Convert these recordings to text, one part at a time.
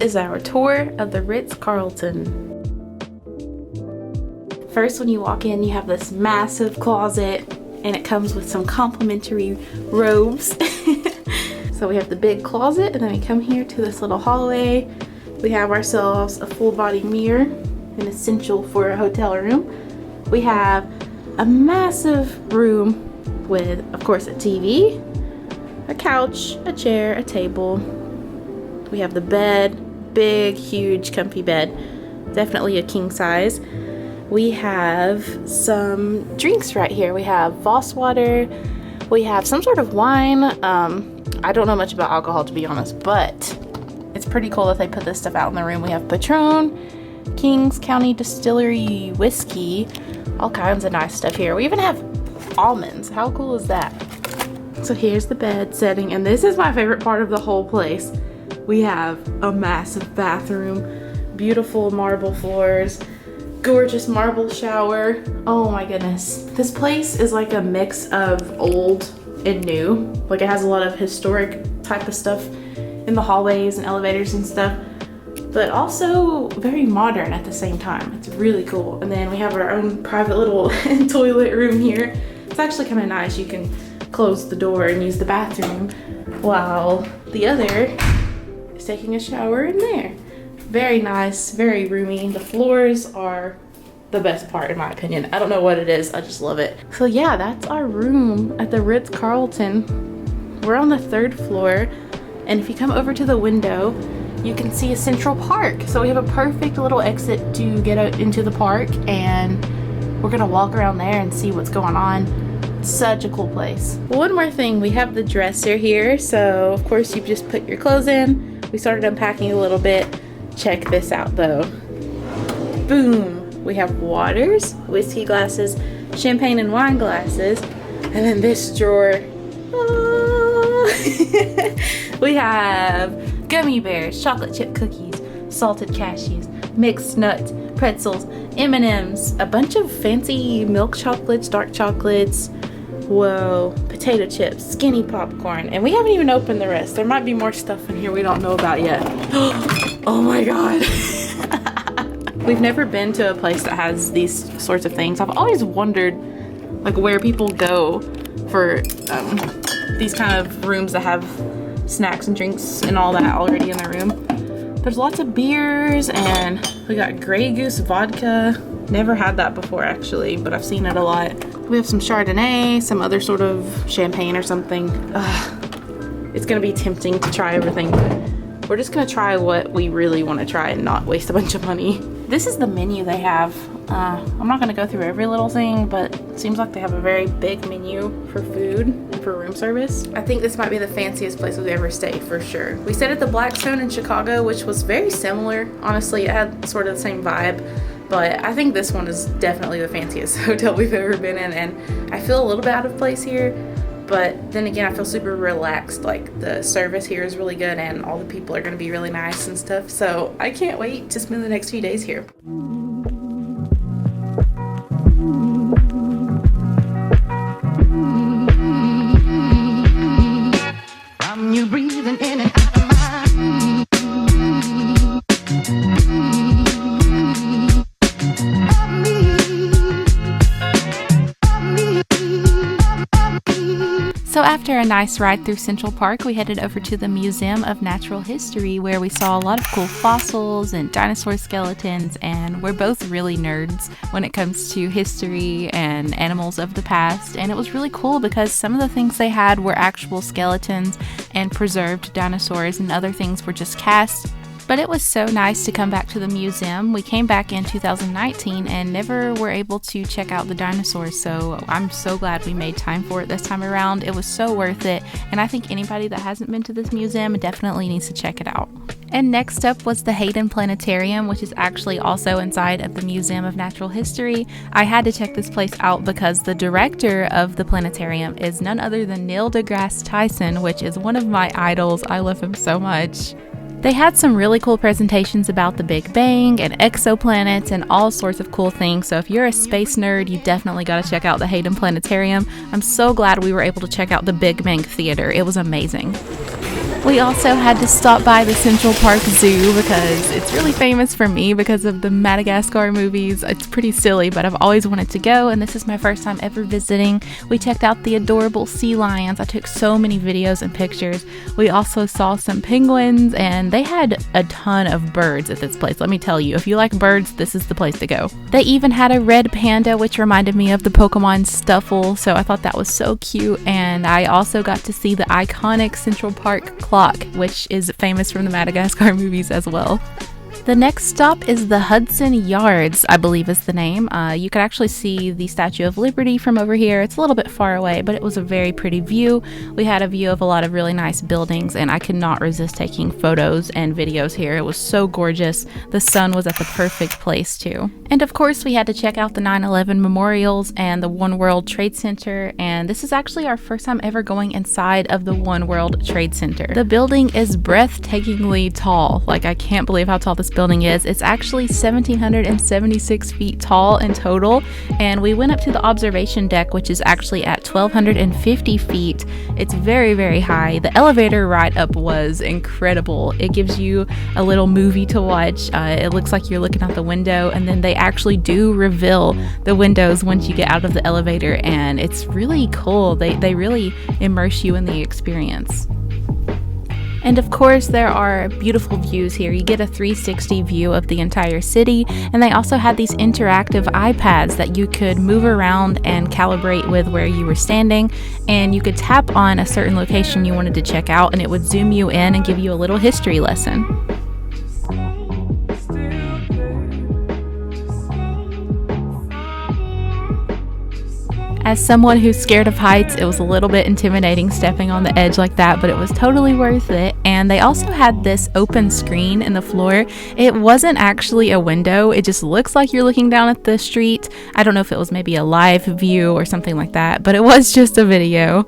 is our tour of the Ritz Carlton. First, when you walk in, you have this massive closet, and it comes with some complimentary robes. So we have the big closet, and then we come here to this little hallway. We have ourselves a full body mirror, an essential for a hotel room. We have a massive room with, of course, a TV, a couch, a chair, a table. We have the bed, big, huge, comfy bed, definitely a king size. We have some drinks right here. We have Voss water, we have some sort of wine. I don't know much about alcohol, to be honest, but it's pretty cool that they put this stuff out in the room. We have Patron, Kings County Distillery whiskey, all kinds of nice stuff here. We even have almonds. How cool is that? So here's the bed setting, and this is my favorite part of the whole place. We have a massive bathroom, beautiful marble floors, gorgeous marble shower. Oh my goodness. This place is like a mix of old and new. Like, it has a lot of historic type of stuff in the hallways and elevators and stuff, but also very modern at the same time. It's really cool. And then we have our own private little toilet room here. It's actually kind of nice. You can close the door and use the bathroom while the other is taking a shower in there. Very nice, very roomy. The floors are the best part, in my opinion. I don't know what it is, I just love it. So yeah, that's our room at the Ritz Carlton. We're on the 3rd floor, and if you come over to the window, you can see a Central Park. So we have a perfect little exit to get out into the park, and we're gonna walk around there and see what's going on. Such a cool place. One more thing, we have the dresser here. So of course you just put your clothes in. We started unpacking a little bit. Check this out though. Boom. We have waters, whiskey glasses, champagne and wine glasses, and then this drawer. We have gummy bears, chocolate chip cookies, salted cashews, mixed nuts, pretzels, M&Ms, a bunch of fancy milk chocolates, dark chocolates, whoa, potato chips, skinny popcorn, and we haven't even opened the rest. There might be more stuff in here we don't know about yet. Oh my god. We've never been to a place that has these sorts of things. I've always wondered like where people go for these kind of rooms that have snacks and drinks and all that already in their room. There's lots of beers, and we got Grey Goose vodka. Never had that before actually, but I've seen it a lot. We have some Chardonnay, some other sort of champagne or something. It's gonna be tempting to try everything, but we're just gonna try what we really want to try and not waste a bunch of money. This is the menu they have. I'm not gonna go through every little thing, but it seems like they have a very big menu for food and for room service. I think this might be the fanciest place we've ever stayed for sure. We stayed at the Blackstone in Chicago, which was very similar. Honestly, it had sort of the same vibe, but I think this one is definitely the fanciest hotel we've ever been in, and I feel a little bit out of place here. But then again, I feel super relaxed. Like, the service here is really good, and all the people are gonna be really nice and stuff. So I can't wait to spend the next few days here. You breathing in and out of my So after a nice ride through Central Park, we headed over to the Museum of Natural History, where we saw a lot of cool fossils and dinosaur skeletons, and we're both really nerds when it comes to history and animals of the past. And it was really cool because some of the things they had were actual skeletons and preserved dinosaurs, and other things were just casts. But it was so nice to come back to the museum. We came back in 2019 and never were able to check out the dinosaurs, so I'm so glad we made time for it this time around. It was so worth it, and I think anybody that hasn't been to this museum definitely needs to check it out. And next up was the Hayden Planetarium, which is actually also inside of the Museum of Natural History. I had to check this place out because the director of the planetarium is none other than Neil deGrasse Tyson, which is one of my idols. I love him so much. They had some really cool presentations about the Big Bang and exoplanets and all sorts of cool things. So if you're a space nerd, you definitely got to check out the Hayden Planetarium. I'm so glad we were able to check out the Big Bang Theater. It was amazing. We also had to stop by the Central Park Zoo because it's really famous for me because of the Madagascar movies. It's pretty silly, but I've always wanted to go, and this is my first time ever visiting. We checked out the adorable sea lions. I took so many videos and pictures. We also saw some penguins, and they had a ton of birds at this place. Let me tell you, if you like birds, this is the place to go. They even had a red panda, which reminded me of the Pokemon Stuffle, so I thought that was so cute. And I also got to see the iconic Central Park clock, which is famous from the Madagascar movies as well. The next stop is the Hudson Yards, I believe is the name. You could actually see the Statue of Liberty from over here. It's a little bit far away, but it was a very pretty view. We had a view of a lot of really nice buildings, and I could not resist taking photos and videos here. It was so gorgeous. The sun was at the perfect place too. And of course, we had to check out the 9/11 memorials and the One World Trade Center, and this is actually our first time ever going inside of the One World Trade Center. The building is breathtakingly tall. Like, I can't believe how tall this building is. It's actually 1,776 feet tall in total, and we went up to the observation deck, which is actually at 1,250 feet. It's very, very high. The elevator ride up was incredible. It gives you a little movie to watch. It looks like you're looking out the window, and then they actually do reveal the windows once you get out of the elevator, and it's really cool. They really immerse you in the experience. And of course, there are beautiful views here. You get a 360 view of the entire city, and they also had these interactive iPads that you could move around and calibrate with where you were standing, and you could tap on a certain location you wanted to check out, and it would zoom you in and give you a little history lesson. As someone who's scared of heights, it was a little bit intimidating stepping on the edge like that, but it was totally worth it. And they also had this open screen in the floor. It wasn't actually a window. It just looks like you're looking down at the street. I don't know if it was maybe a live view or something like that, but it was just a video.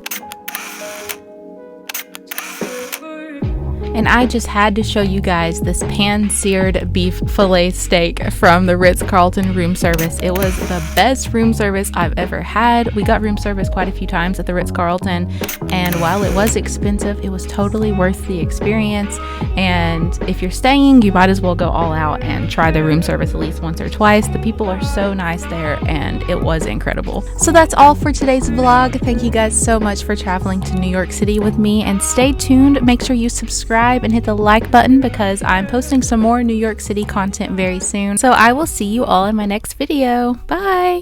And I just had to show you guys this pan-seared beef fillet steak from the Ritz Carlton room service. It was the best room service I've ever had. We got room service quite a few times at the Ritz Carlton, and while it was expensive, it was totally worth the experience. And if you're staying, you might as well go all out and try the room service at least once or twice. The people are so nice there, and it was incredible. So that's all for today's vlog. Thank you guys so much for traveling to New York City with me, and stay tuned. Make sure you subscribe and hit the like button because I'm posting some more New York City content very soon. So I will see you all in my next video. Bye!